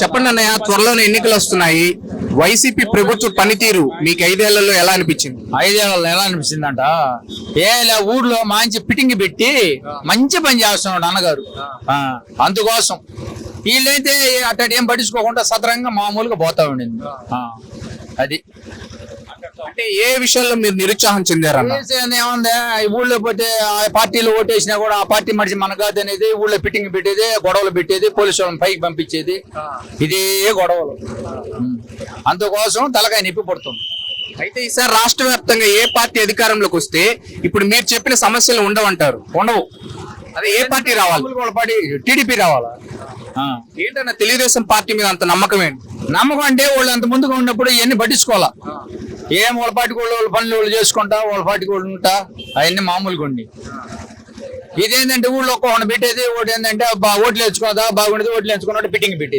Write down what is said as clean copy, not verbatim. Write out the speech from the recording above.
చెప్పండి అన్నయ్య, త్వరలోనే ఎన్నికలు వస్తున్నాయి. వైసీపీ ప్రభుత్వ పనితీరు మీకు 5 ఏళ్లలో ఎలా అనిపించింది? 5 ఏళ్ళలో ఎలా అనిపిస్తుందంట, ఊర్లో మంచి ఫిట్టింగ్ పెట్టి మంచి పని చేస్తున్నాడు అన్నగారు. అందుకోసం వీళ్ళైతే అట్టడి ఏం పట్టించుకోకుండా సదరంగా మామూలుగా పోతా ఉండింది. అది అంటే ఏ విషయంలో మీరు నిరుత్సాహం చెందారన్న? ఏముంది, ఈ ఊళ్ళో పోతే ఆ పార్టీలు ఓటేసినా కూడా ఆ పార్టీ మనిషి మన కాదు అనేది ఊళ్ళో ఫిట్టింగ్ పెట్టేది, గొడవలు పెట్టేది, పోలీసు వాళ్ళని పైకి పంపించేది, ఇదే గొడవలు. అందుకోసం తలకాయ నొప్పి పడుతుంది. అయితే ఈసారి రాష్ట్ర వ్యాప్తంగా ఏ పార్టీ అధికారంలోకి వస్తే ఇప్పుడు మీరు చెప్పిన సమస్యలు ఉండవంటారు? ఉండవు. అదే ఏ పార్టీ రావాలి? పార్టీ టీడీపీ రావాలా? ఏంటన్నా తెలుగుదేశం పార్టీ మీద అంత నమ్మకం ఏంటి? నమ్మకం అంటే వాళ్ళు అంత ముందుగా ఉన్నప్పుడు ఇవన్నీ పట్టించుకోవాలా. ఏం వాళ్ళ పార్టీ వాళ్ళ పనులు వాళ్ళు చేసుకుంటా, వాళ్ళ పార్టీకి వాళ్ళు ఉంటా, అవన్నీ మామూలుగా ఉండి. ఇదేంటంటే ఊళ్ళో ఒక్కొక్కటి పెట్టేది, ఒకటి ఏంటంటే ఓట్లు వేసుకోదా బాగుండేది, ఓట్లు వేసుకున్నట్టు ఫిట్టింగ్ పెట్టేది.